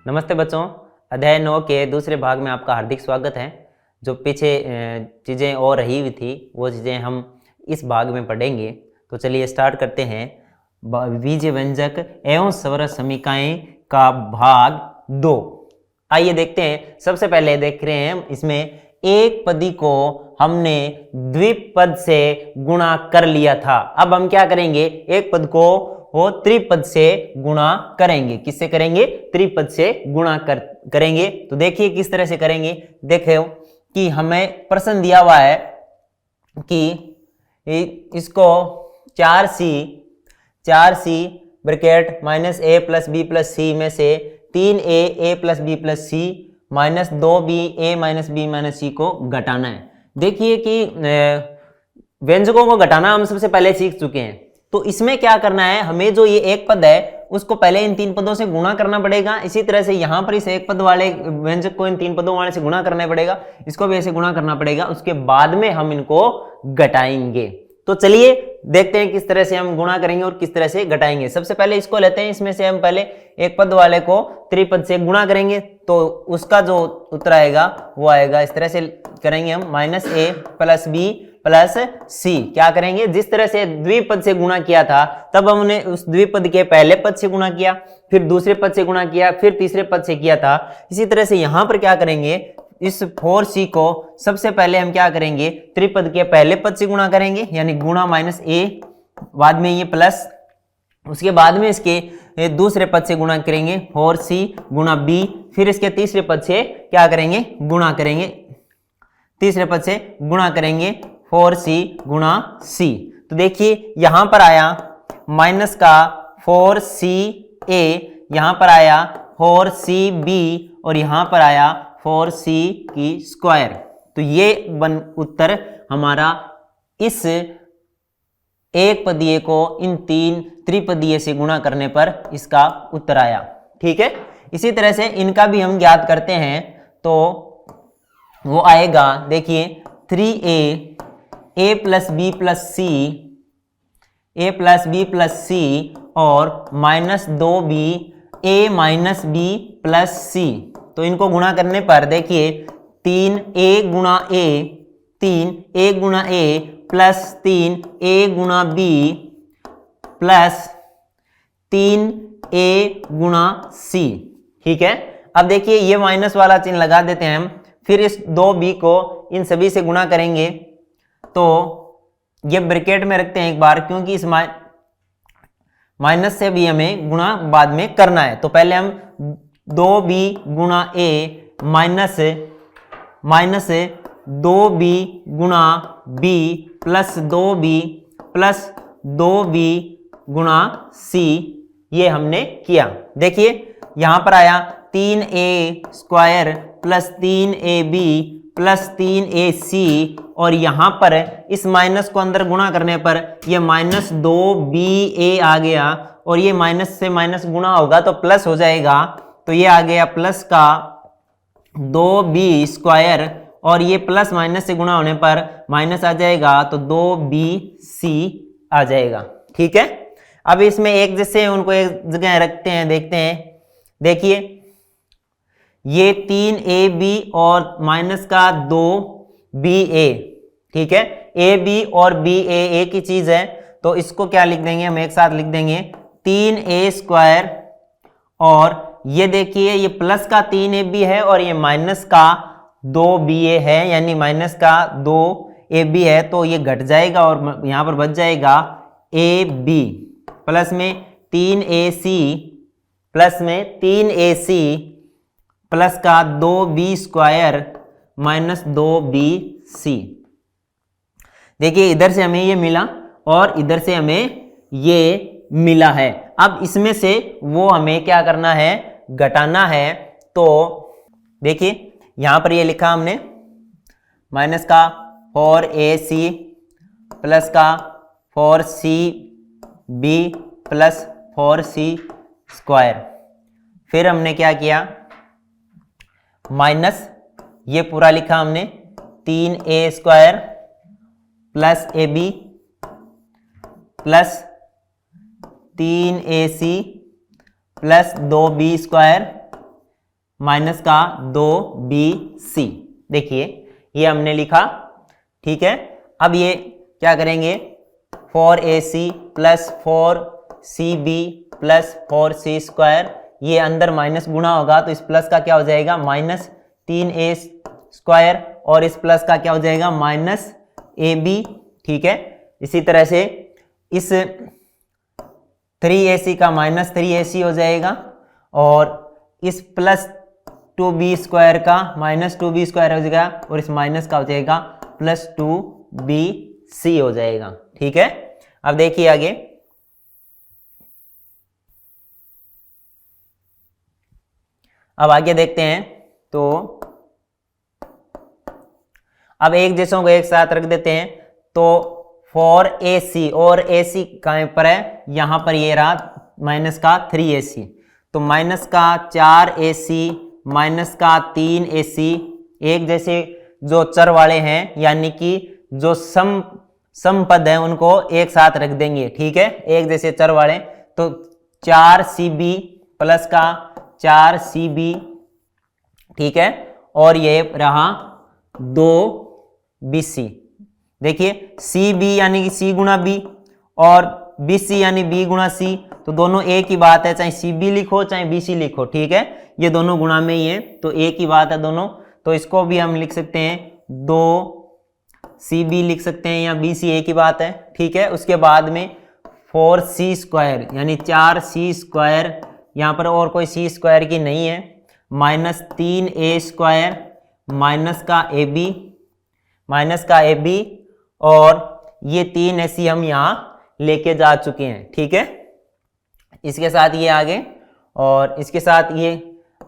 नमस्ते बच्चों, अध्याय 9 के दूसरे भाग में आपका हार्दिक स्वागत है। जो पीछे चीज़ें और रही हुई थी वो चीज़ें हम इस भाग में पढ़ेंगे। तो चलिए स्टार्ट करते हैं। बीज व्यंजक एवं स्वर समीकाएं का भाग 2। आइए देखते हैं। सबसे पहले देख रहे हैं इसमें एक पदी को हमने द्विपद से गुणा कर लिया था। अब हम क्या करेंगे, एक पद को वो त्रिपद से गुणा करेंगे। किससे करेंगे? त्रिपद से गुणा करेंगे। तो देखिए किस तरह से करेंगे। देखो कि हमें प्रश्न दिया हुआ है कि इसको 4c bracket minus a plus B plus C में से 3a plus B plus C minus 2b a minus B minus C को घटाना है। देखिए कि व्यंजकों को घटाना हम सबसे पहले सीख चुके हैं। तो इसमें क्या करना है, हमें जो ये एक पद है उसको पहले इन तीन पदों से गुणा करना पड़ेगा। इसी तरह से यहाँ पर इस एक पद वाले व्यंजक को इन तीन पदों वाले से गुणा करना पड़ेगा, इसको भी ऐसे गुणा करना पड़ेगा। उसके बाद में हम इनको घटाएंगे। तो चलिए देखते हैं किस तरह से हम गुणा करेंगे और किस तरह से घटाएंगे। सबसे पहले इसको लेते हैं। इसमें से हम पहले एक पद वाले को त्रिपद से गुणा करेंगे तो उसका जो उत्तर आएगा वो आएगा इस तरह से करेंगे हम minus a plus B plus C. क्या करेंगे, जिस तरह से द्विपद से गुणा किया था तब हमने उस द्विपद के पहले पद से गुणा किया, फिर दूसरे पद से गुणा किया, फिर तीसरे पद से किया था। इसी तरह से यहां पर क्या करेंगे, इस 4c को सबसे पहले हम क्या करेंगे, त्रिपद के पहले पद से गुणा करेंगे यानी गुणा माइनस a, बाद में ये प्लस, उसके बाद में इसके दूसरे पद से गुणा करेंगे 4c गुणा b, फिर इसके तीसरे पद से क्या करेंगे, गुणा करेंगे, तीसरे पद से गुणा करेंगे 4c गुणा c। तो देखिए यहां पर आया माइनस का 4ca, यहां पर आया 4cb और यहां पर आया 4c की स्क्वायर। तो ये उत्तर हमारा इस एक पदीय को इन तीन त्रिपदीय से गुणा करने पर इसका उत्तर आया। ठीक है, इसी तरह से इनका भी हम ज्ञात करते हैं तो वो आएगा, देखिए 3a plus B plus C, a plus B plus C और minus 2b a minus B plus C. तो इनको गुणा करने पर देखिए 3a गुणा a, 3a गुणा a प्लस 3a गुणा b प्लस 3a गुणा c। ठीक है, अब देखिए ये माइनस वाला चिन्ह लगा देते हैं हम, फिर इस 2b को इन सभी से गुणा करेंगे तो ये ब्रैकेट में रखते हैं एक बार, क्योंकि इस माइनस से भी हमें गुणा बाद में करना है। तो पहले हम 2b गुणा a माइनस 2b गुणा b plus 2b plus 2b गुणा c, ये हमने किया। देखिए यहां पर आया 3a square plus 3ab plus 3ac और यहां पर इस माइनस को अंदर गुणा करने पर यह माइनस 2ba आ गया और ये माइनस से माइनस गुणा होगा तो प्लस हो जाएगा। तो ये आ गया प्लस का 2b स्क्वायर और ये प्लस माइनस से गुणा होने पर माइनस आ जाएगा तो 2bc आ जाएगा। ठीक है, अब इसमें एक जैसे उनको एक जगह रखते हैं, देखते हैं। देखिए ये 3ab और माइनस का 2ba, ठीक है, ab और ba एक ही चीज है तो इसको क्या लिख देंगे, हम एक साथ लिख देंगे 3a स्क्वायर और ये देखिए ये प्लस का 3ab है और ये माइनस का 2ba है यानी माइनस का 2ab है, तो ये घट जाएगा और यहां पर बच जाएगा ab प्लस में 3ac प्लस में 3ac प्लस का 2b स्क्वायर माइनस 2bc। देखिए इधर से हमें ये मिला और इधर से हमें ये मिला है। अब इसमें से वो हमें क्या करना है, घटाना है। तो देखिए यहां पर ये लिखा हमने माइनस का 4ac प्लस का 4cb प्लस 4c स्क्वायर, फिर हमने क्या किया, माइनस ये पूरा लिखा हमने 3a square plus ab plus 3ac plus 2b square minus का 2bc। देखिए ये हमने लिखा, ठीक है। अब ये क्या करेंगे, 4ac plus 4cb plus 4c square, ये अंदर माइनस गुणा होगा तो इस प्लस का क्या हो जाएगा माइनस 3a स्क्वायर, और इस प्लस का क्या हो जाएगा माइनस ab, ठीक है। इसी तरह से इस 3ac का माइनस 3ac हो जाएगा, और इस प्लस 2b स्क्वायर का माइनस 2b स्क्वायर हो जाएगा, और इस माइनस का हो जाएगा प्लस 2bc हो जाएगा, ठीक है। अब देखिए आगे, अब आगे देखते हैं। तो अब एक जैसों को एक साथ रख देते हैं, तो 4ac, और ac कहाँ पर है, यहां पर ये रहा माइनस का 3ac, तो माइनस का 4ac माइनस का 3ac, एक जैसे जो चर वाले हैं यानी कि जो सम पद हैं उनको एक साथ रख देंगे, ठीक है, एक जैसे चर वाले। तो 4cb प्लस का 4cb, ठीक है, और ये रहा 2bc। देखिए cb यानी कि c गुणा b और bc यानी b गुणा c, तो दोनों एक ही बात है, चाहे cb लिखो चाहे bc लिखो, ठीक है, ये दोनों गुणा में ही है, तो एक ही बात है दोनों। तो इसको भी हम लिख सकते हैं 2cb लिख सकते हैं, या bc एक ही बात है, ठीक है। उसके बाद में 4c स्क्वायर यानी 4c स्क्वायर, यहाँ पर और कोई c स्क्वायर की नहीं है, माइनस 3a स्क्वायर माइनस का ab, और ये 3ac हम यहाँ लेके जा चुके हैं, ठीक है। इसके साथ ये आगे, और इसके साथ ये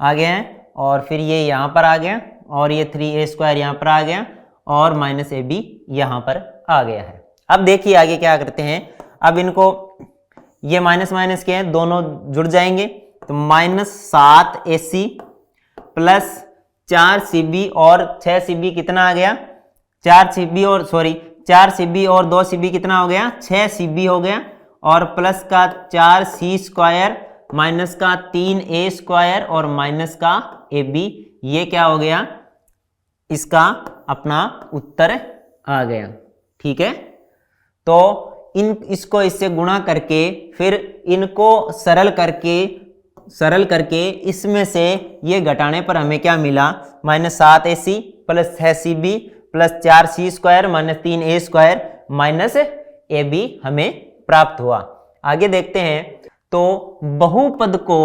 आगे हैं, और फिर ये यहाँ पर आ गया, और ये 3a स्क्वायर यहाँ पर आ गया, और माइनस ab यहाँ पर आ गया है। अब देखिए आगे क्या करते हैं, अब इनको ये माइनस माइनस के हैं, दोनों जुड़ जाएंगे, तो माइनस 7ac प्लस 4cb और 6cb कितना आ गया, 4cb और 2cb कितना हो गया, 6cb हो गया, और प्लस का 4c स्क्वायर माइनस का 3a स्क्वायर और माइनस का ab, ये क्या हो गया, इसका अपना उत्तर आ गया, ठीक है। तो इसको इससे गुणा करके फिर इनको सरल करके इसमें से ये घटाने पर हमें क्या मिला, minus 7ac plus 6cb plus 4c square minus 3a square minus ab हमें प्राप्त हुआ। आगे देखते हैं। तो बहुपद को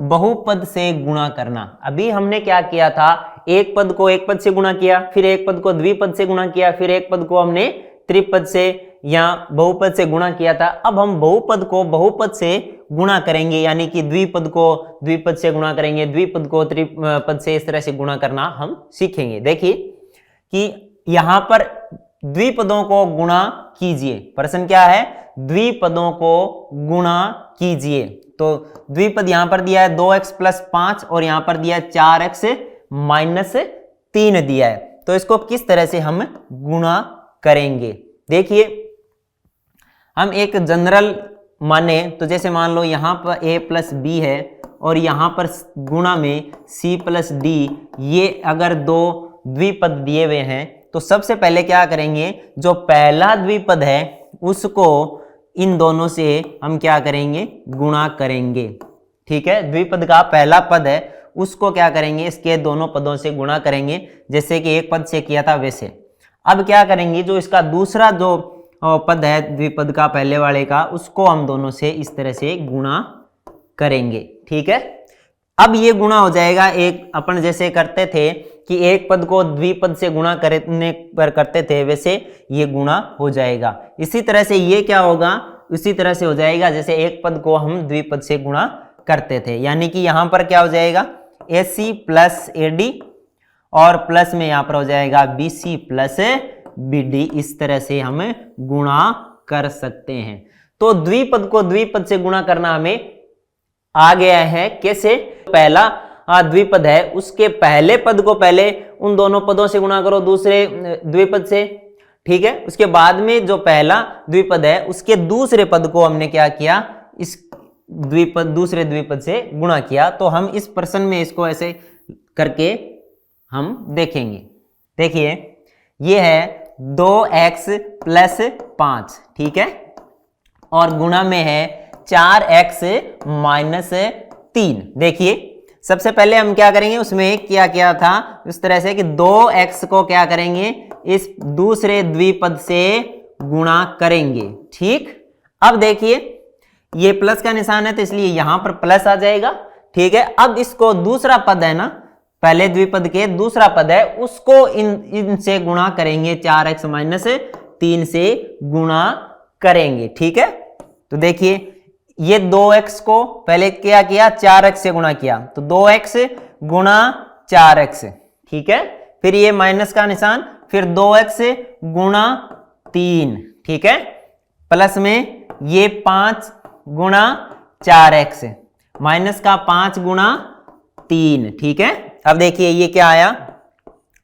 बहुपद से गुणा करना, अभी हमने क्या किया था, एक पद को एक पद से गुणा किया, फिर एक पद को द्विपद से गुणा किया, फिर एक पद को हमने त्रिपद से या बहुपद से गुणा किया था। अब हम बहुपद को बहुपद से गुणा करेंगे, यानी कि द्विपद को द्विपद से गुणा करेंगे, द्विपद को त्रिपद से, इस तरह से गुणा करना हम सीखेंगे। देखिए कि यहां पर द्विपदों को गुणा कीजिए, प्रश्न क्या है, द्विपदों को गुणा कीजिए। तो द्विपद यहां पर दिया है 2x प्लस 5 और यहां पर दिया है 4x माइनस 3 दिया है, तो इसको किस तरह से हम गुणा करेंगे। देखिए हम एक जनरल माने, तो जैसे मान लो यहां पर a प्लस बी है और यहां पर गुणा में c प्लस डी, ये अगर दो द्विपद दिए हुए हैं तो सबसे पहले क्या करेंगे, जो पहला द्विपद है उसको इन दोनों से हम क्या करेंगे, गुणा करेंगे, ठीक है। द्विपद का पहला पद है उसको क्या करेंगे, इसके दोनों पदों से गुणा करेंगे, जैसे कि एक पद से किया था वैसे। अब क्या करेंगे, जो इसका दूसरा जो पद है द्विपद का पहले वाले का, उसको हम दोनों से इस तरह से गुणा करेंगे, ठीक है। अब ये गुणा हो जाएगा, एक अपन जैसे करते थे कि एक पद को द्विपद से गुणा करने पर करते थे, वैसे ये गुणा हो जाएगा। इसी तरह से ये क्या होगा, उसी तरह से हो जाएगा जैसे एक पद को हम द्विपद से गुणा करते थे, यानी कि यहां पर क्या हो जाएगा, AC प्लस AD और प्लस में यहां पर हो जाएगा BC प्लस BD। इस तरह से हम गुणा कर सकते हैं। तो द्विपद को द्विपद से गुणा करना हमें आ गया है। कैसे, पहला द्विपद है उसके पहले पद को पहले उन दोनों पदों से गुणा करो दूसरे द्विपद से, ठीक है। उसके बाद में जो पहला द्विपद है उसके दूसरे पद को हमने क्या किया, द्विपद दूसरे द्विपद से गुणा किया। तो हम इस प्रश्न में इसको ऐसे करके हम देखेंगे। देखिए ये है 2x प्लस 5, ठीक है, और गुणा में है 4x माइनस 3। देखिए सबसे पहले हम क्या करेंगे, उसमें क्या था इस तरह से कि 2x को क्या करेंगे, इस दूसरे द्विपद से गुणा करेंगे, ठीक। अब देखिए ये प्लस का निशान है तो इसलिए यहां पर प्लस आ जाएगा, ठीक है। अब इसको दूसरा पद है ना, पहले द्विपद के दूसरा पद है, उसको इनसे गुणा करेंगे, 4x माइनस 3 से गुणा करेंगे, ठीक है। तो देखिए ये 2x को पहले क्या किया, 4x से गुणा किया, तो 2x गुणा 4x, ठीक है। फिर ये माइनस का निशान, फिर 2x गुणा 3, ठीक है, प्लस में ये 5 गुणा 4x, माइनस का 5 गुणा 3, ठीक है। अब देखिए ये क्या आया,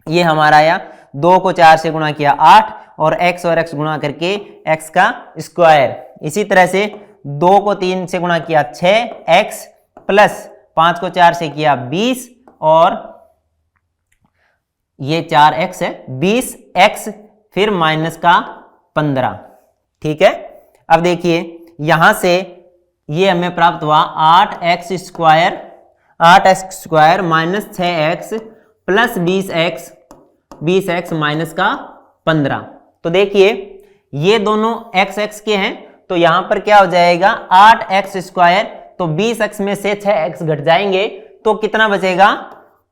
ये हमारा आया 2 को 4 से गुणा किया 8, और x गुणा करके x का स्क्वायर। इसी तरह से 2 को 3 से गुणा किया 6x, प्लस 5 को 4 से किया 20, और ये 4x है 20x, फिर माइनस का 15, ठीक है। अब देखिए यहां से ये हमें प्राप्त हुआ 8x square minus 6x plus 20x minus का 15। तो देखिए ये दोनों x के हैं, तो यहां पर क्या हो जाएगा 8x स्क्वायर, तो 20x में से 6x घट जाएंगे, तो कितना बचेगा,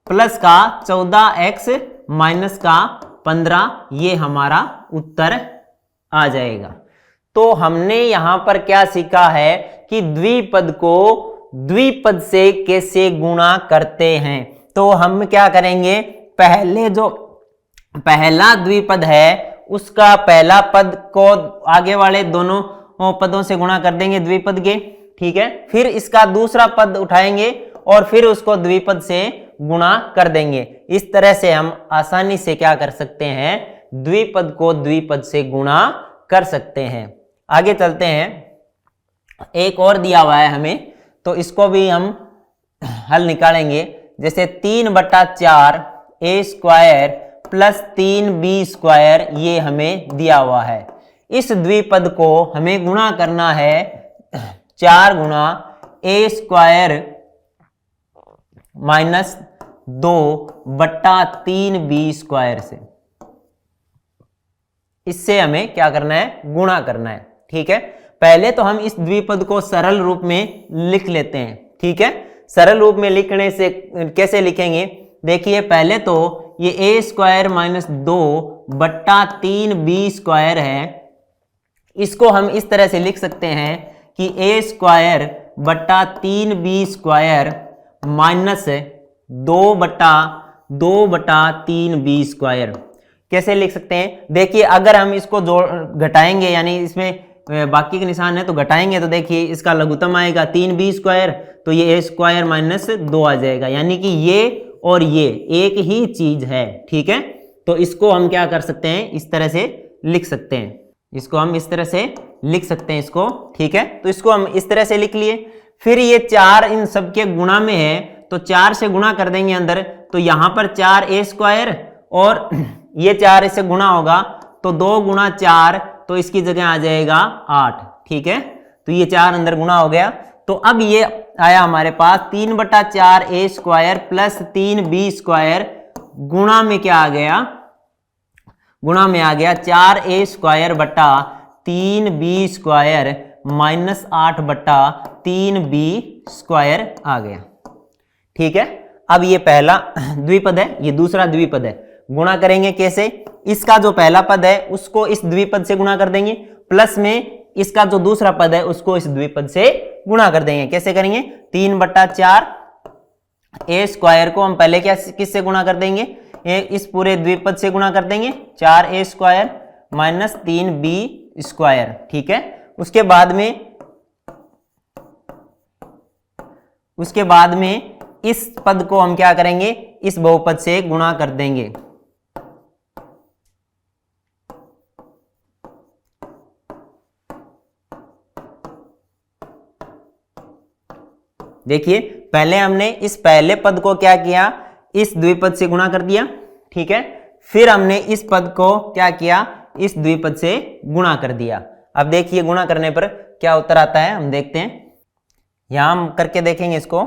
प्लस का 14x माइनस का 15, ये हमारा उत्तर आ जाएगा। तो हमने यहां पर क्या सीखा है कि द्विपद को द्विपद से कैसे गुणा करते हैं। तो हम क्या करेंगे, पहले जो पहला द्विपद है उसका पहला पद को आगे वाले दोनों पदों से गुणा कर देंगे द्विपद के, ठीक है। फिर इसका दूसरा पद उठाएंगे और फिर उसको द्विपद से गुणा कर देंगे। इस तरह से हम आसानी से क्या कर सकते हैं, द्विपद को द्विपद से गुणा कर सकते हैं। आगे चलते हैं, एक और दिया हुआ है हमें, तो इसको भी हम हल निकालेंगे। जैसे 3/4 a square plus 3b square, ये हमें दिया हुआ है। इस द्विपद को हमें गुणा करना है 4 गुणा a square minus 2/3b square से। इससे हमें क्या करना है, गुणा करना है, ठीक है। पहले तो हम इस द्विपद को सरल रूप में लिख लेते हैं, ठीक है। सरल रूप में लिखने से कैसे लिखेंगे, देखिए पहले तो ये a square minus 2/3b square है, इसको हम इस तरह से लिख सकते हैं कि a स्क्वायर बट्टा 3b square minus 2/3b square. कैसे लिख सकते हैं, देखिए अगर हम इसको जोड़ घटाएंगे, यानी इसमें बाकी के निशान है तो घटाएंगे, तो देखिए इसका लघुत्तम आएगा 3b स्क्वायर, तो ये a स्क्वायर माइनस 2 आ जाएगा, यानी कि ये और ये एक ही चीज है, ठीक है। तो इसको हम क्या कर सकते हैं, इस तरह से लिख सकते हैं, इसको हम इस तरह से लिख सकते हैं इसको, ठीक है। तो इसको हम इस तरह से लिख लिए। फिर ये 4 इन सबके गुणा में है, तो 4 से गुणा कर देंगे अंदर, तो यहां पर 4a स्क्वायर, और ये 4 इससे गुणा होगा तो 2 गुणा 4, तो इसकी जगह आ जाएगा 8, ठीक है। तो ये 4 अंदर गुणा हो गया। तो अब ये आया हमारे पास 3/4 a square plus 3b square, गुणा में क्या आ गया, गुणा में आ गया 4a स्क्वायर बटा 3b square minus 8/3b square आ गया, ठीक है। अब ये पहला द्विपद है, ये दूसरा द्विपद है, गुणा करेंगे कैसे, इसका जो पहला पद है उसको इस द्विपद से गुणा कर देंगे, प्लस में इसका जो दूसरा पद है उसको इस द्विपद से गुणा कर देंगे। कैसे करेंगे, 3/4 a स्क्वायर को हम पहले क्या किससे गुणा कर देंगे, इस पूरे द्विपद से गुणा कर देंगे, 4a square minus 3b square, ठीक है। उसके बाद में इस पद को हम क्या करेंगे, इस बहुपद से गुणा कर देंगे, देखिए पहले हमने इस पहले पद को क्या किया, इस द्विपद से गुणा कर दिया, ठीक है। फिर हमने इस पद को क्या किया, इस द्विपद से गुणा कर दिया। अब देखिए गुणा करने पर क्या उत्तर आता है, हम देखते हैं। यहां हम करके देखेंगे इसको।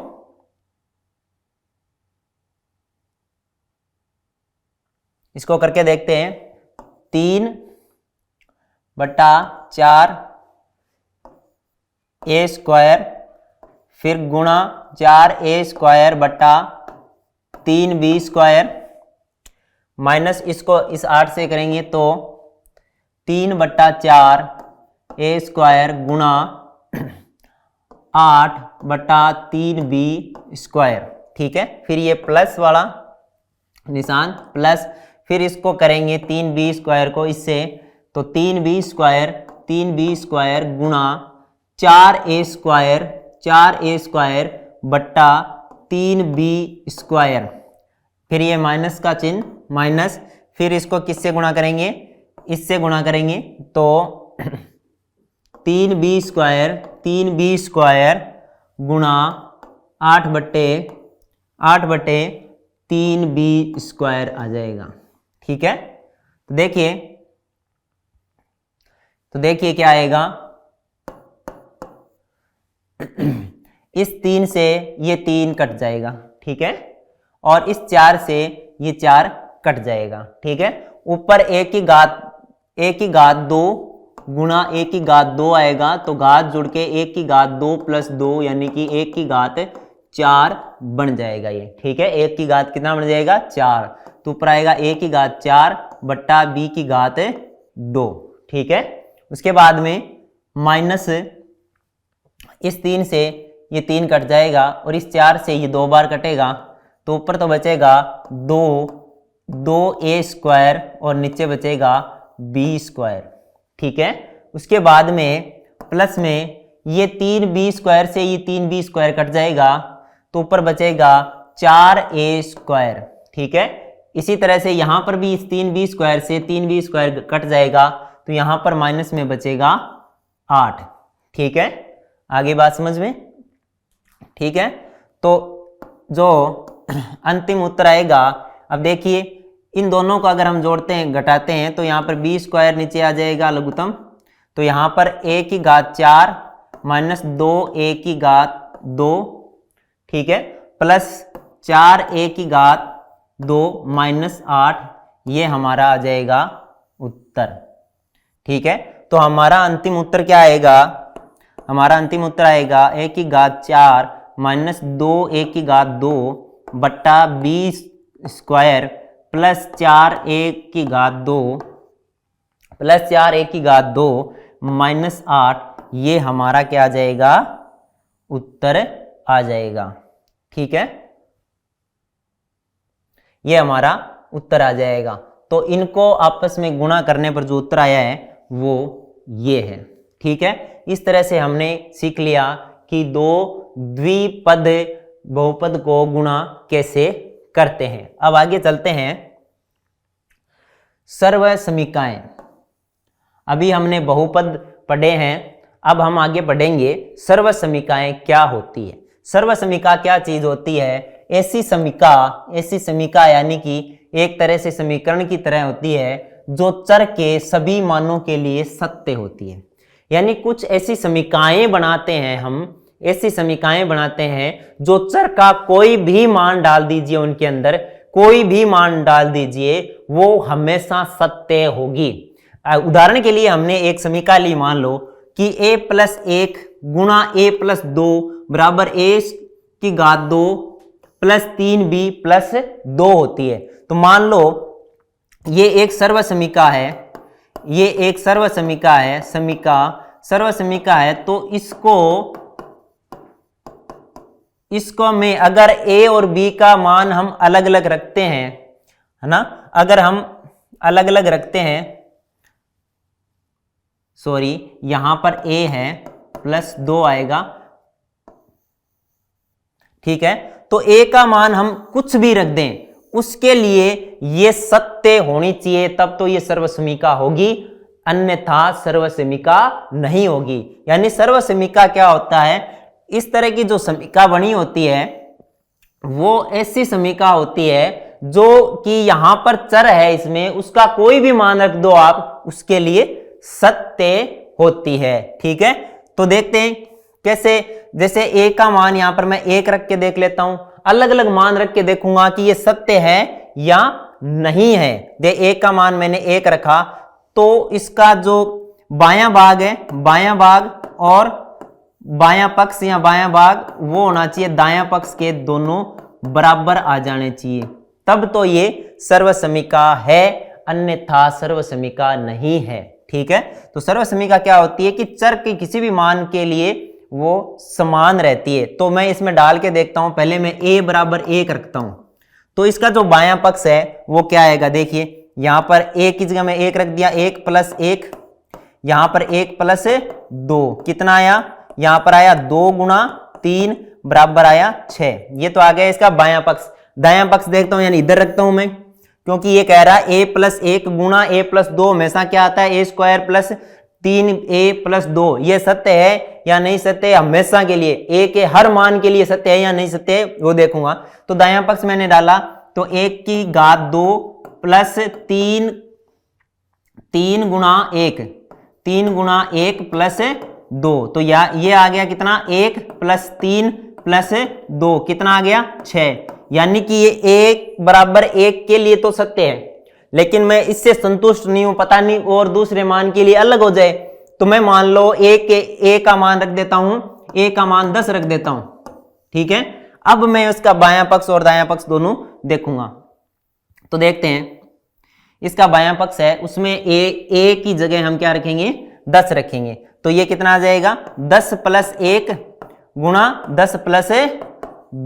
इसको करके देखते हैं। 3/4 ए स्क्वायर, फिर गुणा 4a² बटा 3b स्क्वायर, माइनस इसको इस 8 से करेंगे तो 3/4 a² गुणा 8/3b स्क्वायर, ठीक है। फिर ये प्लस वाला निशान प्लस, फिर इसको करेंगे 3b स्क्वायर को इससे, तो 3b स्क्वायर गुणा 4a² बट्टा 3b स्क्वायर, फिर ये माइनस का चिन्ह माइनस, फिर इसको किससे गुणा करेंगे, इससे गुणा करेंगे तो 3b स्क्वायर गुणा 8/3b स्क्वायर आ जाएगा, ठीक है। तो देखिए क्या आएगा, इस 3 से ये 3 कट जाएगा, ठीक है, और इस 4 से ये 4 कट जाएगा, ठीक है। ऊपर एक की घात 2 गुणा 1 की घात 2 आएगा, तो घात जुड़ के 1 की घात 2 + 2 यानी कि 1 की घात 4 बन जाएगा ये, ठीक है। 1 की घात कितना बन जाएगा, 4, तो ऊपर आएगा 1 की घात 4 बट्टा b की घात 2, ठीक है। उसके बाद में माइनस इस 3 से ये 3 कट जाएगा और इस 4 से ये 2 बार कटेगा, तो ऊपर तो बचेगा 2a² और नीचे बचेगा b स्क्वायर, ठीक है। उसके बाद में प्लस में ये 3b² से ये 3b स्क्वायर कट जाएगा, तो ऊपर बचेगा 4a², ठीक है। इसी तरह से यहां पर भी इस 3b² से 3b स्क्वायर कट जाएगा, तो यहां पर माइनस में बचेगा 8, ठीक है। आगे बात समझ में, ठीक है। तो जो अंतिम उत्तर आएगा, अब देखिए इन दोनों को अगर हम जोड़ते हैं घटाते हैं तो यहाँ पर b² नीचे आ जाएगा लघुत्तम, तो यहाँ पर a की घात 4 माइनस 2a की घात 2, ठीक है, प्लस 4a की घात 2 माइनस 8, ये हमारा आ जाएगा उत्तर, ठीक है। तो हमारा अंतिम उत्तर क्या आएगा, हमारा अंतिम उत्तर आएगा a की घात 4 माइनस 2a की घात 2 बट्टा b स्क्वायर प्लस 4a की घात 2 माइनस 8, ये हमारा क्या आ जाएगा, उत्तर आ जाएगा, ठीक है। ये हमारा उत्तर आ जाएगा। तो इनको आपस में गुणा करने पर जो उत्तर आया है वो ये है, ठीक है। इस तरह से हमने सीख लिया कि दो द्विपद बहुपद को गुणा कैसे करते हैं। अब आगे चलते हैं, सर्वसमीकाएं। अभी हमने बहुपद पढ़े हैं, अब हम आगे पढ़ेंगे सर्वसमीकाएं क्या होती है। सर्वसमीका क्या चीज होती है, ऐसी समीका यानी कि एक तरह से समीकरण की तरह होती है जो चर के सभी मानों के लिए सत्य होती है। यानी कुछ ऐसी समीकाएं बनाते हैं हम, ऐसी समीकाएं बनाते हैं जो चर का कोई भी मान डाल दीजिए, उनके अंदर कोई भी मान डाल दीजिए, वो हमेशा सत्य होगी। उदाहरण के लिए हमने एक समीका ली, मान लो कि a+1 गुणा a+2 बराबर a की घात 2 प्लस 3b प्लस 2 होती है। तो मान लो ये एक सर्वसमीका है, ये एक सर्वसमीका है, सर्वसमीका है, तो इसको में अगर a और b का मान हम अलग अलग रखते हैं, है ना, अगर हम अलग अलग रखते हैं, सॉरी यहां पर a है प्लस 2 आएगा, ठीक है। तो a का मान हम कुछ भी रख दें, उसके लिए ये सत्य होनी चाहिए, तब तो ये सर्वसमीका होगी, अन्यथा सर्वसमीका नहीं होगी। यानी सर्वसमीका क्या होता है, इस तरह की जो समीका बनी होती है वो ऐसी समीका होती है जो कि यहां पर चर है, इसमें उसका कोई भी मान रख दो आप, उसके लिए सत्य होती है। ठीक है, तो देखते हैं कैसे। जैसे a का मान यहां पर मैं 1 रख के देख लेता हूं, अलग अलग मान रख के देखूंगा कि ये सत्य है या नहीं है। दे a का मान मैंने 1 रखा, तो इसका जो बायां भाग है, बायां भाग और बायां पक्ष या बायां भाग वो होना चाहिए दायां पक्ष के दोनों बराबर आ जाने चाहिए, तब तो ये सर्वसमीका है, अन्यथा सर्वसमीका नहीं है। ठीक है, तो सर्वसमीका क्या होती है कि चर के किसी भी मान के लिए वो समान रहती है। तो मैं इसमें डाल के देखता हूं, पहले मैं a बराबर 1 रखता हूं, तो इसका जो बायां पक्ष है वो क्या आएगा, देखिए यहां पर a की जगह में 1 रख दिया, 1 प्लस 1, यहां पर 1 प्लस 2 कितना आया, यहां पर आया 2 गुणा 3 बराबर आया 6। ये तो आ गया इसका बायां पक्ष। दायां पक्ष देखता हूं, यानी इधर रखता हूं मैं, क्योंकि ये कह रहा है a प्लस 1 गुणा a प्लस 2 हमेशा क्या आता है, a square plus 3a plus 2। ये सत्य है या नहीं सत्य, हमेशा के लिए a के हर मान के लिए सत्य है या नहीं सत्य है वो देखूंगा। तो दायां पक्ष मैंने डाला, तो 1 की घात 2 प्लस 3 गुणा 1, 3 गुणा 1 प्लस 2, तो ये आ गया कितना, 1 प्लस 3 प्लस 2 कितना आ गया 6। यानी कि ये 1 बराबर 1 के लिए तो सत्य है, लेकिन मैं इससे संतुष्ट नहीं हूं, पता नहीं और दूसरे मान के लिए अलग हो जाए, तो मैं मान लो a का मान रख देता हूं, a का मान 10 रख देता हूं। ठीक है, अब मैं उसका बायां पक्ष और दायां पक्ष दोनों देखूंगा। तो देखते हैं, इसका बायां पक्ष है, उसमें a की जगह हम क्या रखेंगे, 10 रखेंगे, तो ये कितना आ जाएगा, 10 प्लस 1 गुणा 10 प्लस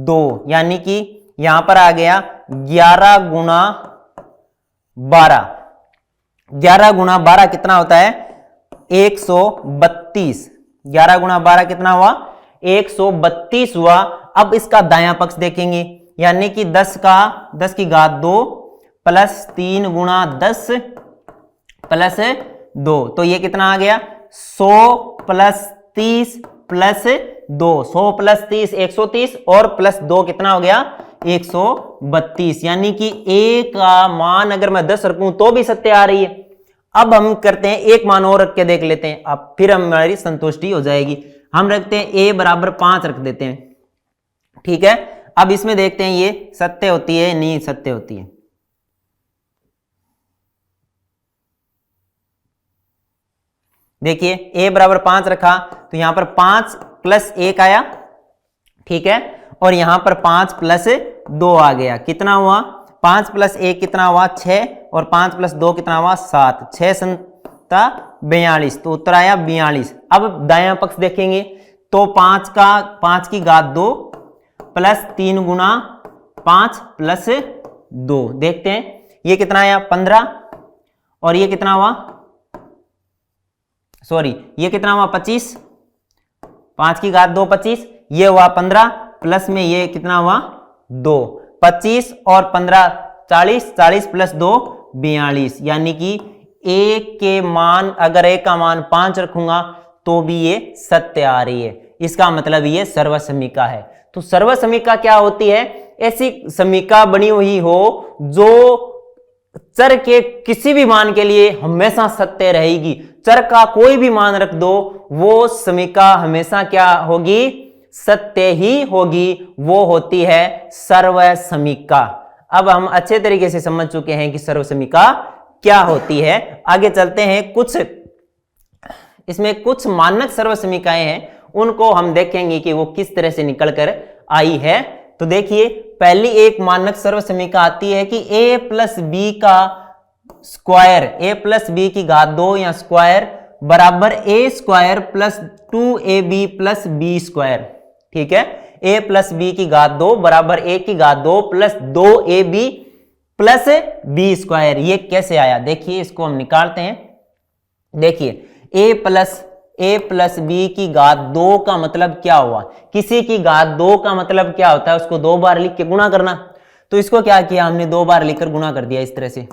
2, यानी कि यहां पर आ गया 11 गुणा 12। 11 गुणा 12 कितना होता है, 132। 11 गुणा 12 कितना हुआ, 132 हुआ। अब इसका दायां पक्ष देखेंगे, यानी कि 10 की घात 2 प्लस 3 गुणा 10 प्लस 2, तो ये कितना आ गया, 100 प्लस 30 प्लस 2, 100 प्लस 30 130 और प्लस 2 कितना हो गया, 132। यानी कि a का मान अगर मैं 10 रखूं तो भी सत्य आ रही है। अब हम करते हैं एक मान और रख के देख लेते हैं, अब फिर हमारी संतुष्टि हो जाएगी। हम रखते हैं a बराबर 5 रख देते हैं। ठीक है, अब इसमें देखते हैं ये सत्य होती है नहीं सत्य होती है। देखिए a बराबर 5 रखा, तो यहां पर 5 प्लस 1 आया, ठीक है, और यहां पर 5 प्लस 2 आ गया, कितना हुआ, 5 प्लस 1 कितना हुआ 6, और 5 प्लस 2 कितना हुआ 7, 6 संता 42, तो उत्तर आया 42। अब दायां पक्ष देखेंगे, तो 5 की घात 2 प्लस 3 गुणा 5 प्लस 2, देखते हैं ये कितना आया 15, और ये कितना हुआ, सॉरी ये कितना हुआ 25, 5 की घात 2 25, ये हुआ 15, प्लस में ये कितना हुआ 2, 25 और 15 40, 40 प्लस 2 42। यानी कि a के मान, अगर a का मान 5 रखूंगा तो भी ये सत्य आ रही है, इसका मतलब ये सर्वसमीका है। तो सर्वसमीका क्या होती है, ऐसी समीका बनी हुई हो जो चर के किसी भी मान के लिए हमेशा सत्य रहेगी। चर का कोई भी मान रख दो, वो समीका हमेशा क्या होगी, सत्य ही होगी, वो होती है सर्वसमीका। अब हम अच्छे तरीके से समझ चुके हैं कि सर्वसमीका क्या होती है। आगे चलते हैं, इसमें कुछ मानक सर्वसमीकाएं हैं, उनको हम देखेंगे कि वो किस तरह से निकलकर आई है। तो देखिए, पहली एक मानक सर्वसमीका आती है कि a प्लस बी का स्क्वायर, a प्लस बी की घात 2 या स्क्वायर बराबर a square plus 2ab plus B square. ठीक है, a प्लस बी की घात 2 बराबर a की घात 2 plus 2ab plus B square. ये कैसे आया, देखिए इसको हम निकालते हैं। देखिए a प्लस बी की घात 2 का मतलब क्या हुआ, किसी की घात 2 का मतलब क्या होता है, उसको 2 बार लिख के गुणा करना। तो इसको क्या किया हमने, 2 बार लिखकर गुणा कर दिया इस तरह से।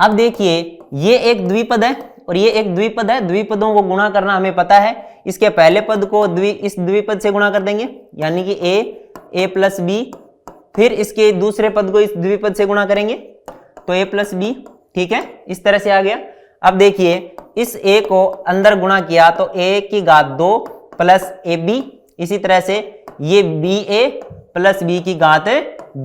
अब देखिए ये एक द्विपद है और ये एक द्विपद है, द्विपदों को गुणा करना हमें पता है। इसके पहले पद को इस द्विपद से गुणा कर देंगे, यानी कि a प्लस बी, फिर इसके दूसरे पद को इस द्विपद से गुणा करेंगे तो a प्लस बी। ठीक है, इस तरह से आ गया। अब देखिए इस a को अंदर गुणा किया तो a की घात 2 प्लस ए बी, इसी तरह से ये बी ए प्लस बी की घात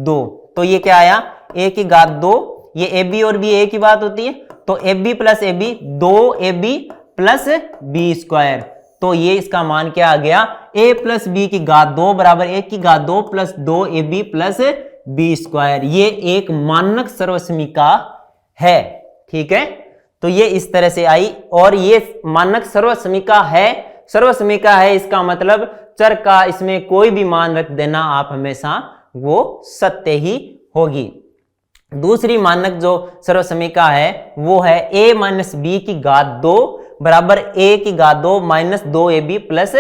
2, तो ये क्या आया a की घात 2, ये ए बी और बी a की बात होती है, तो A B plus A B 2ab plus B square, तो ये इसका मान क्या आ गया, a प्लस बी की घात 2 बराबर a की घात 2 plus 2ab plus B square. ये एक मानक सर्वसमीका है। ठीक है, तो ये इस तरह से आई, और ये मानक सर्वसमीका है। सर्वसमीका है इसका मतलब चर का इसमें कोई भी मान रख देना आप हमेशा वो सत्य ही होगी। दूसरी मानक जो सर्वसमीका है वो है a माइनस बी की घात 2 बराबर a की घात 2 minus 2ab plus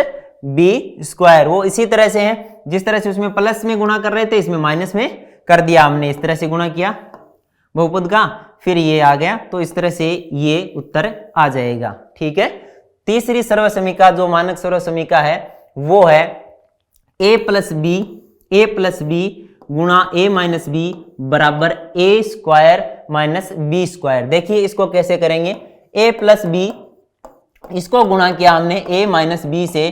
B square. वो इसी तरह से है, जिस तरह से उसमें प्लस में गुणा कर रहे थे इसमें माइनस में कर दिया हमने, इस तरह से गुणा किया बहुपद का, फिर ये आ गया, तो इस तरह से ये उत्तर आ जाएगा। ठीक है, तीसरी सर्वसमीका जो मानक सर्वसमीका है वो है a प्लस बी गुणा a माइनस बी बराबर a square minus B square. देखिए इसको कैसे करेंगे, a प्लस बी, इसको गुणा किया हमने a माइनस बी से,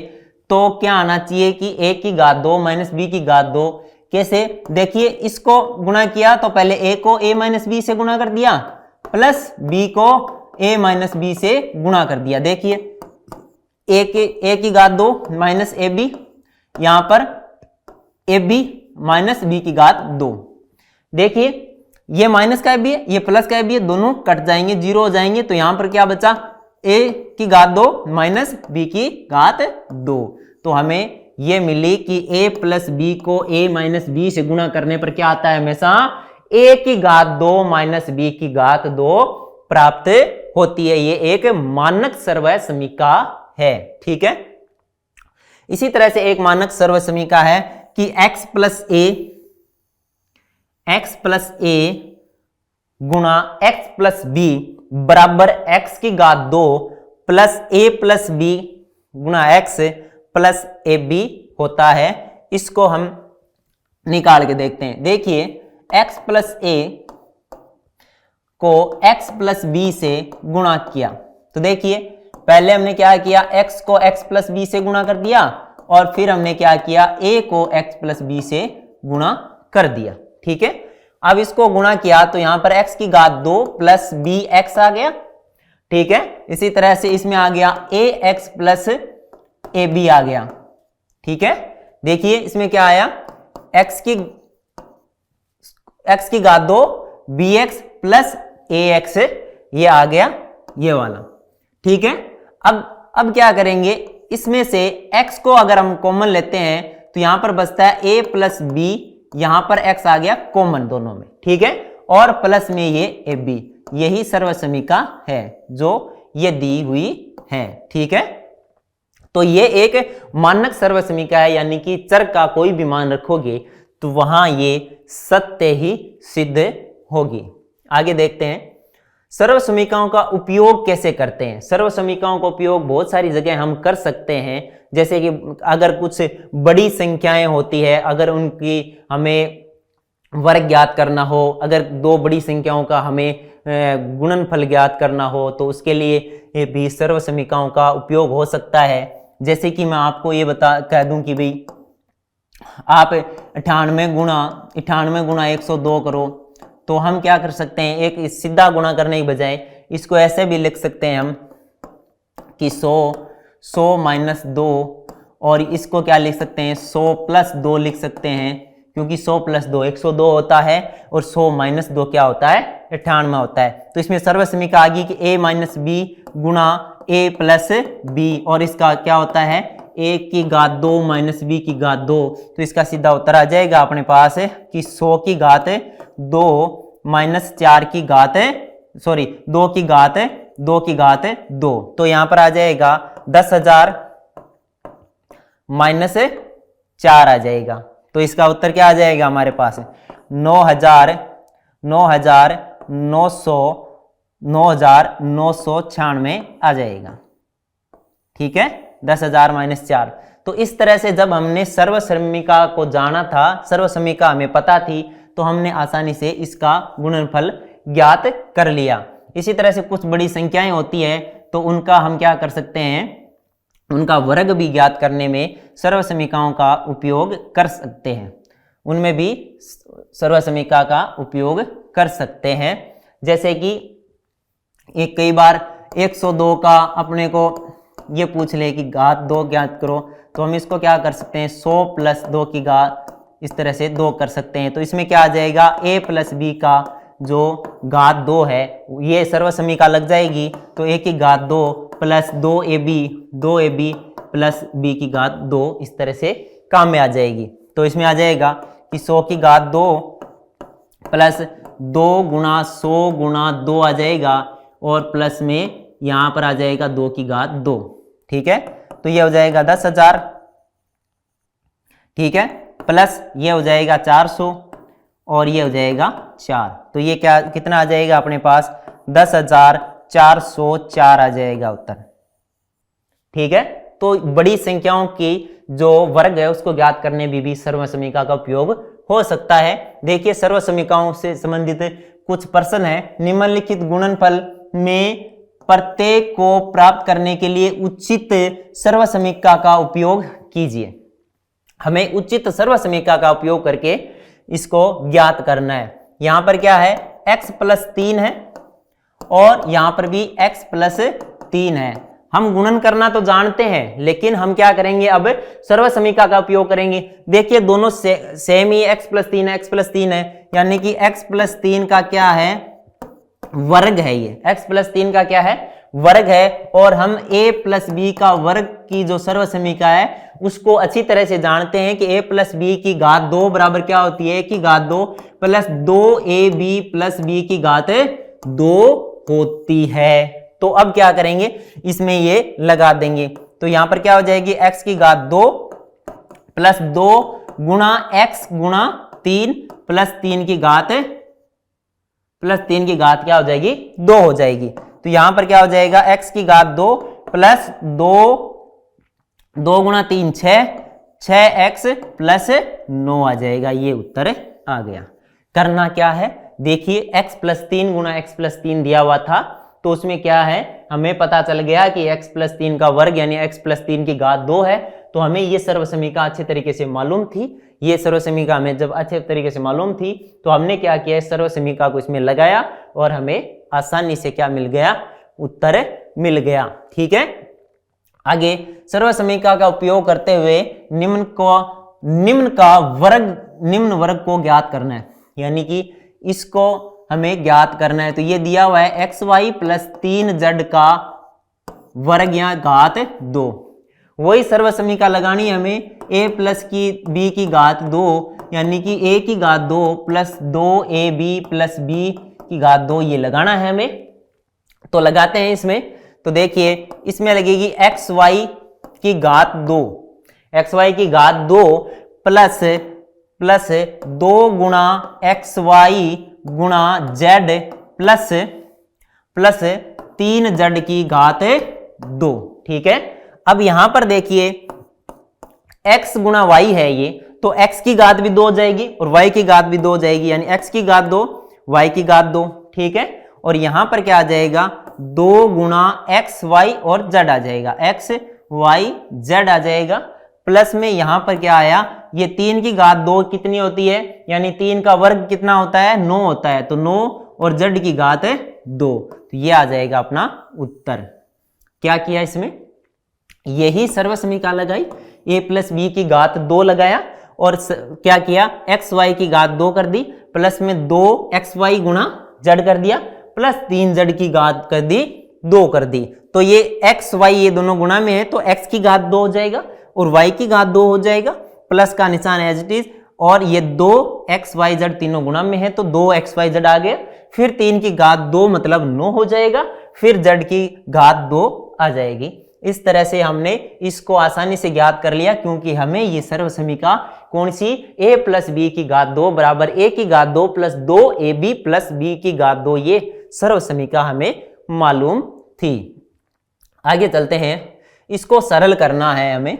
तो क्या आना चाहिए कि a की घात 2 माइनस बी की घात 2। कैसे, देखिए इसको गुणा किया तो पहले a को a माइनस बी से गुणा कर दिया प्लस b को a माइनस बी से गुणा कर दिया। देखिए a की घात 2 माइनस ए बी, यहां पर ए बी माइनस बी की घात 2। देखिए ये माइनस का भी है, ये प्लस का भी है, दोनों कट जाएंगे, जीरो हो जाएंगे, तो यहां पर क्या बचा, a की घात 2 माइनस b की घात 2। तो हमें ये मिली कि a प्लस बी को a माइनस बी से गुणा करने पर क्या आता है, हमेशा a की घात 2 माइनस b की घात 2 प्राप्त होती है। ये एक मानक सर्वसमीका है। ठीक है, इसी तरह से एक मानक सर्वसमीका है कि x प्लस ए गुणा x प्लस बी बराबर x की घात 2 प्लस a प्लस बी गुणा x प्लस ए बी होता है। इसको हम निकाल के देखते हैं। देखिए x प्लस ए को x प्लस बी से गुणा किया, तो देखिए पहले हमने क्या किया, x को x प्लस बी से गुणा कर दिया, और फिर हमने क्या किया, a को x प्लस बी से गुणा कर दिया। ठीक है, अब इसको गुणा किया तो यहां पर x की घात 2 प्लस बी एक्स आ गया। ठीक है, इसी तरह से इसमें आ गया a x plus A B आ गया। ठीक है, देखिए इसमें क्या आया, x की घात 2 बी एक्स प्लस ए एक्स, ये आ गया ये वाला। ठीक है, अब क्या करेंगे, इसमें से x को अगर हम कॉमन लेते हैं तो यहां पर बचता है a प्लस बी, यहां पर x आ गया कॉमन दोनों में। ठीक है, और प्लस में ये ए बी, यही सर्वसमीका है जो ये दी हुई है। ठीक है, तो ये एक मानक सर्वसमीका है, यानी कि चर का कोई भी मान रखोगे तो वहां ये सत्य ही सिद्ध होगी। आगे देखते हैं सर्वसमीकाओं का उपयोग कैसे करते हैं। सर्वसमीकाओं का उपयोग बहुत सारी जगह हम कर सकते हैं, जैसे कि अगर कुछ बड़ी संख्याएं होती है, अगर उनकी हमें वर्ग ज्ञात करना हो, अगर दो बड़ी संख्याओं का हमें गुणनफल ज्ञात करना हो, तो उसके लिए भी सर्वसमीकाओं का उपयोग हो सकता है। जैसे कि मैं आपको ये कह दूं कि भाई आप 98 गुणा 102 करो, तो हम क्या कर सकते हैं, एक सीधा गुणा करने की बजाय इसको ऐसे भी लिख सकते हैं हम कि 100 माइनस 2, और इसको क्या लिख सकते हैं, 100 प्लस 2 लिख सकते हैं, क्योंकि 100 प्लस 2 102 होता है, और 100 माइनस 2 क्या होता है, 98 होता है। तो इसमें सर्वसमीका आ गई कि a माइनस बी गुणा a प्लस बी, और इसका क्या होता है, a की घात 2 माइनस बी की घात 2, तो इसका सीधा उत्तर आ जाएगा अपने पास कि 100 की घात 2 माइनस 4 की घात 2 की घात 2, तो यहां पर आ जाएगा 10,000 माइनस 4 आ जाएगा। तो इसका उत्तर क्या आ जाएगा हमारे पास, 9,900 9,996 आ जाएगा। ठीक है, 10,000 माइनस 4। तो इस तरह से जब हमने सर्वसमीका को जाना था, सर्वसमीका हमें पता थी, तो हमने आसानी से इसका गुणनफल ज्ञात कर लिया। इसी तरह से कुछ बड़ी संख्याएं होती है तो उनका हम क्या कर सकते हैं, उनका वर्ग भी ज्ञात करने में सर्वसमीकाओं का उपयोग कर सकते हैं, उनमें भी सर्वसमीका का उपयोग कर सकते हैं। जैसे कि एक कई बार 102 का अपने को ये पूछ ले कि घात 2 ज्ञात करो, तो हम इसको क्या कर सकते हैं, 100 प्लस 2 की घात इस तरह से 2 कर सकते हैं। तो इसमें क्या आ जाएगा, a प्लस बी का जो घात 2 है ये सर्वसमीका लग जाएगी। तो a की घात 2 प्लस 2ab प्लस b की घात 2 इस तरह से काम में आ जाएगी। तो इसमें आ जाएगा कि 100 की घात 2 प्लस 2 गुणा 100 गुणा 2 आ जाएगा, और प्लस में यहां पर आ जाएगा 2 की घात 2। ठीक है, तो ये हो जाएगा 10,000। ठीक है, प्लस ये हो जाएगा 400 और ये हो जाएगा 4। तो ये क्या कितना आ जाएगा अपने पास, 10,404 आ जाएगा उत्तर। ठीक है, तो बड़ी संख्याओं की जो वर्ग है उसको ज्ञात करने में भी सर्वसमीका का उपयोग हो सकता है। देखिए, सर्वसमीकाओं से संबंधित कुछ प्रश्न है। निम्नलिखित गुणनफल में प्रत्येक को प्राप्त करने के लिए उचित सर्वसमीका का उपयोग कीजिए। हमें उचित सर्वसमीका का उपयोग करके इसको ज्ञात करना है। यहां पर क्या है, x प्लस 3 है और यहां पर भी x प्लस 3 है। हम गुणन करना तो जानते हैं, लेकिन हम क्या करेंगे, अब सर्वसमीका का उपयोग करेंगे। देखिए दोनों सेम ही x प्लस 3 है, x प्लस 3 है, यानी कि x प्लस 3 का क्या है, वर्ग है। ये x प्लस 3 का क्या है, वर्ग है। और हम a प्लस बी का वर्ग की जो सर्वसमीका है उसको अच्छी तरह से जानते हैं कि a प्लस बी की घात 2 बराबर क्या होती है, कि घात 2 प्लस 2ab प्लस बी की घात 2 होती है। तो अब क्या करेंगे, इसमें ये लगा देंगे। तो यहां पर क्या हो जाएगी, x की घात 2 प्लस 2 गुणा x गुणा 3 प्लस 3 की घात क्या हो जाएगी, 2 हो जाएगी। तो यहां पर क्या हो जाएगा, x की घात 2 प्लस 2 गुणा 3 6x प्लस 9 आ जाएगा। ये उत्तर आ गया। करना क्या है, देखिए x प्लस 3 गुणा x प्लस 3 दिया हुआ था, तो उसमें क्या है, हमें पता चल गया कि x प्लस 3 का वर्ग यानी x प्लस 3 की घात 2 है। तो हमें ये सर्वसमीका अच्छे तरीके से मालूम थी। ये सर्वसमीका हमें जब अच्छे तरीके से मालूम थी तो हमने क्या किया, सर्वसमीका को इसमें लगाया और हमें आसानी से क्या मिल गया, उत्तर मिल गया। ठीक है, आगे सर्वसमीका का उपयोग करते हुए निम्न वर्ग को ज्ञात करना है, यानी कि इसको हमें ज्ञात करना है। तो ये दिया हुआ है xy प्लस 3z का वर्ग या घात 2। वही सर्वसमीका लगानी है हमें, a प्लस की b की घात 2 यानी कि a की घात 2 प्लस 2ab प्लस b की घात 2 ये लगाना है हमें। तो लगाते हैं इसमें। तो देखिए इसमें लगेगी xy की घात 2, xy की घात 2 प्लस 2 गुणा xy गुणा z प्लस 3z की घात 2। ठीक है, अब यहां पर देखिए x गुणा y है ये, तो x की घात भी 2 हो जाएगी और y की घात भी 2 हो जाएगी, यानी x की घात 2 y की घात 2। ठीक है, और यहां पर क्या आ जाएगा, 2 गुणा x y और z आ जाएगा, x y z आ जाएगा। प्लस में यहां पर क्या आया, ये 3 की घात 2 कितनी होती है, यानी 3 का वर्ग कितना होता है, 9 होता है। तो 9 और z की घात 2, तो ये आ जाएगा अपना उत्तर। क्या किया इसमें, यही सर्वसमीका लगाई, a प्लस बी की घात 2 लगाया और क्या किया, एक्स वाई की घात 2 कर दी, प्लस में 2xy गुणा z कर दिया, प्लस 3z की घात कर दी 2 कर दी। तो ये एक्स वाई ये दोनों गुणा में है, तो x की घात 2 हो जाएगा और y की घात 2 हो जाएगा, प्लस का निशान एज इट इज, और ये 2xyz तीनों गुणा में है तो 2xyz आ गया, फिर 3 की घात 2 मतलब 9 हो जाएगा, फिर z की घात 2 आ जाएगी। इस तरह से हमने इसको आसानी से ज्ञात कर लिया, क्योंकि हमें ये सर्वसमीका कौन सी, a प्लस बी की घात 2 बराबर a की घात 2 प्लस 2ab प्लस b की घात 2, ये सर्व समीका हमें मालूम थी। आगे चलते हैं, इसको सरल करना है हमें।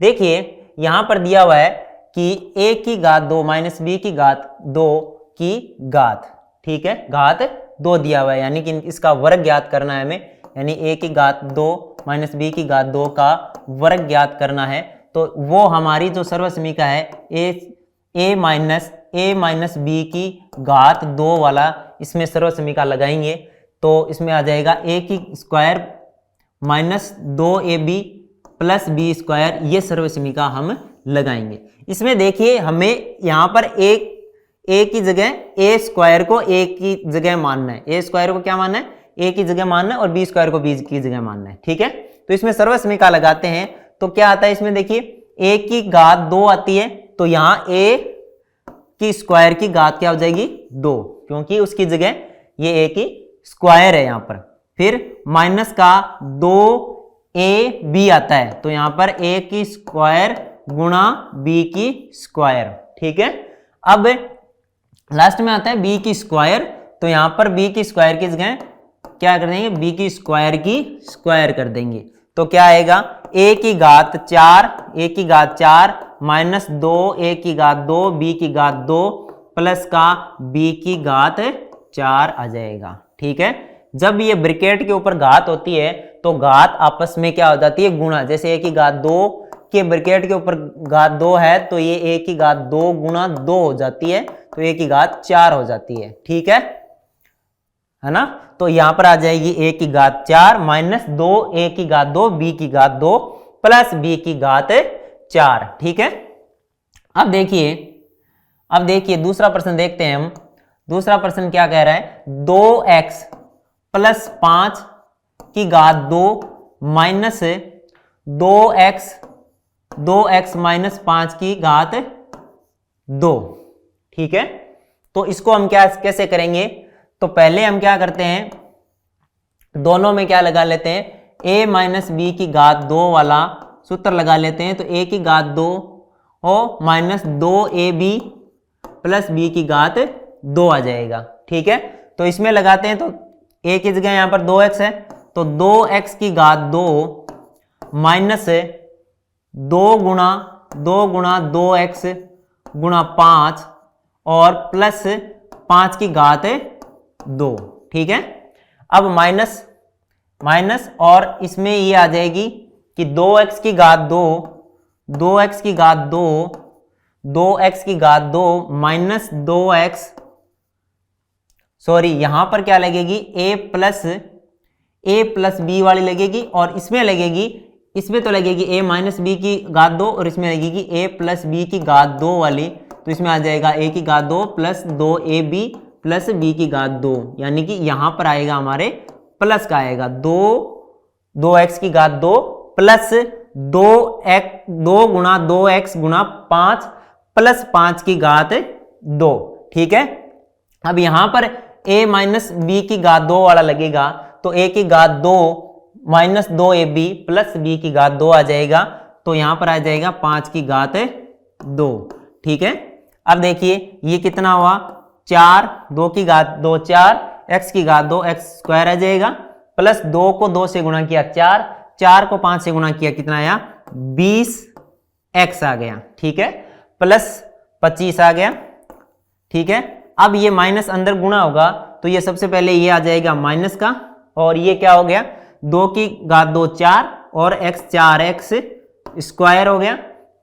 देखिए यहां पर दिया हुआ है कि a की घात 2 माइनस बी की घात 2 की घात, ठीक है, घात 2 दिया हुआ है, यानी कि इसका वर्ग ज्ञात करना है हमें, यानी a की घात 2 माइनस बी की घात 2 का वर्ग ज्ञात करना है। तो वो हमारी जो सर्व समीका है a माइनस बी की घात 2 वाला, इसमें सर्व समीका लगाएंगे तो इसमें आ जाएगा a की square minus 2ab plus B square, ये सर्व समीका हम लगाएंगे। इसमें देखिए हमें यहाँ पर a की जगह a स्क्वायर को a की जगह मानना है, a स्क्वायर को क्या मानना है, a की जगह मानना है, और b स्क्वायर को b की जगह मानना है, ठीक है। तो इसमें सर्व समीका लगाते हैं तो क्या आता है, इसमें देखिए a की घात 2 आती है, तो यहाँ a की स्क्वायर की घात क्या हो जाएगी 2, क्योंकि उसकी जगह ये a की स्क्वायर है यहाँ पर। फिर माइनस का 2ab आता है, तो यहाँ पर a की स्क्वायर गुणा b की स्क्वायर, ठीक है। अब लास्ट में आता है b की स्क्वायर, तो यहाँ पर b की स्क्वायर की जगह क्या कर देंगे, b की स्क्वायर कर देंगे। तो क्या आएगा, a की घात 4 माइनस 2 a की घात 2 b की घात 2 प्लस का b की घात 4 आ जाएगा, ठीक है। जब ये ब्रैकेट के ऊपर घात होती है तो घात आपस में क्या हो जाती है, गुणा। जैसे a की घात 2 के ब्रैकेट के ऊपर घात 2 है तो ये a की घात 2 गुणा 2 हो जाती है, तो a की घात 4 हो जाती है, ठीक है ना। तो यहां पर आ जाएगी a की घात 4 माइनस 2 a की घात 2 b की घात 2 प्लस b की घात 4, ठीक है। अब देखिए दूसरा प्रश्न देखते हैं हम। दूसरा प्रश्न क्या कह रहा है, 2x प्लस 5 की घात 2 माइनस 2x माइनस 5 की घात 2, ठीक है। तो इसको हम कैसे करेंगे, तो पहले हम क्या करते हैं, दोनों में क्या लगा लेते हैं, a माइनस बी की घात 2 वाला सूत्र लगा लेते हैं। तो a की घात 2 और माइनस 2ab प्लस b की घात 2 आ जाएगा, ठीक है। तो इसमें लगाते हैं, तो a की जगह यहां पर 2x है, तो 2x की घात 2 माइनस 2 गुणा 2x गुणा 5 और प्लस 5 की घात 2, ठीक है। अब माइनस और इसमें ये आ जाएगी कि 2x की घात 2 माइनस 2x, सॉरी यहां पर क्या लगेगी, a प्लस बी वाली लगेगी, और इसमें तो लगेगी a माइनस बी की घात 2 और इसमें लगेगी a प्लस बी की घात 2 वाली। तो इसमें आ जाएगा a की घात 2 प्लस 2ab प्लस b की घात 2, यानी कि यहां पर आएगा हमारे प्लस का आएगा 2x की घात 2 प्लस 2 गुणा 2x गुणा 5 प्लस 5 की घात 2, ठीक है। अब यहां पर a माइनस बी की घात 2 वाला लगेगा, तो a की घात 2 माइनस 2ab प्लस b की घात 2 आ जाएगा, तो यहां पर आ जाएगा 5 की घात 2, ठीक है। अब देखिए ये कितना हुआ, 4, 2 की घात 2 4, x की घात 2 x स्क्वायर आ जाएगा, प्लस 2 को 2 से गुणा किया 4 को 5 से गुणा किया कितना आया 20x आ गया, ठीक है, प्लस 25 आ गया, ठीक है। अब ये माइनस अंदर गुणा होगा, तो ये सबसे पहले ये आ जाएगा माइनस का, और ये क्या हो गया, 2 की घात 2 4 और x 4x स्क्वायर हो गया।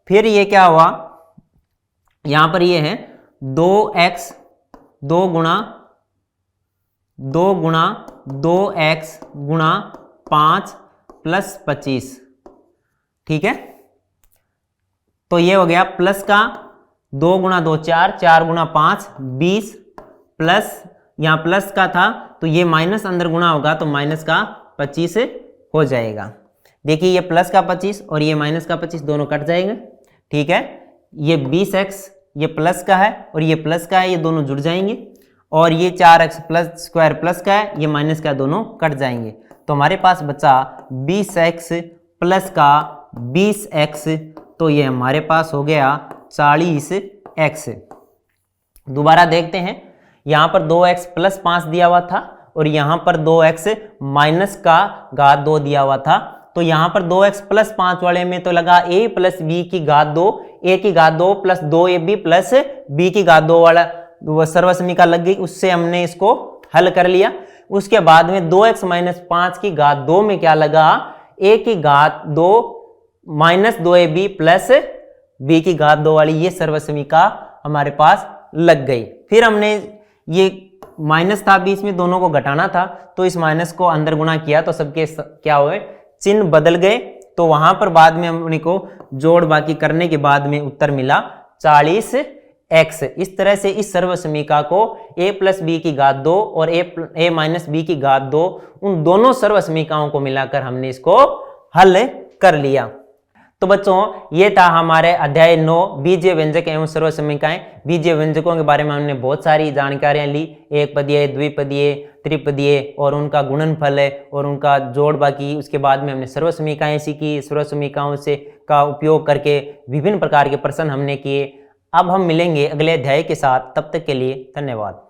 फिर ये क्या हुआ, यहां पर ये है 2x 2 गुणा 2x गुणा 5 प्लस 25, ठीक है। तो ये हो गया प्लस का 2 गुणा 2 4 गुणा 5 20 प्लस, यहां प्लस का था तो ये माइनस अंदर गुणा होगा, तो माइनस का 25 हो जाएगा। देखिए ये प्लस का 25 और ये माइनस का 25 दोनों कट जाएंगे, ठीक है। ये 20x ये प्लस का है और ये प्लस का है, ये दोनों जुड़ जाएंगे, और ये 4x प्लस स्क्वायर प्लस का है, ये माइनस का, दोनों कट जाएंगे। तो हमारे पास बचा 20x प्लस का 20x, तो ये हमारे पास हो गया 40x। दोबारा देखते हैं, यहाँ पर 2x प्लस 5 दिया हुआ था और यहाँ पर 2x माइनस का घात 2 दिया हुआ था। तो यहाँ पर 2x प्लस 5 वाले में तो लगा a प्लस बी की घात 2, a की घात 2 प्लस 2ab प्लस b की घात 2 वाला वो सर्व समीकरण लग गई, उससे हमने इसको हल कर लिया। उसके बाद में 2x माइनस 5 की घात 2 में क्या लगा, a की घात 2 माइनस 2ab प्लस b की घात 2 वाली ये सर्व समीकरण हमारे पास लग गई। फिर हमने ये माइनस था बीच में, दोनों को घटाना था, तो इस माइनस को अंदर गुणा किया तो सबके क्या हुए, चिन्ह बदल गए। तो वहां पर बाद में हमने को जोड़ बाकी करने के बाद में उत्तर मिला 40x। इस तरह से इस सर्व समीकरण को a प्लस बी की घात 2 और a माइनस बी की घात 2 उन दोनों सर्व समीकरणों को मिलाकर हमने इसको हल कर लिया। तो बच्चों ये था हमारे अध्याय 9 बीजीय व्यंजक एवं सर्व समीकरण। बीजीय व्यंजकों के बारे में हमने बहुत सारी जानकारियां ली, एक पदीय, द्विपदीय, त्रिपदीय और उनका गुणनफल है और उनका जोड़ बाकी। उसके बाद में हमने सर्व समीकरण सीखी, सर्व समीकरणों से का उपयोग करके विभिन्न प्रकार के प्रश्न हमने किए। अब हम मिलेंगे अगले अध्याय के साथ, तब तक के लिए धन्यवाद।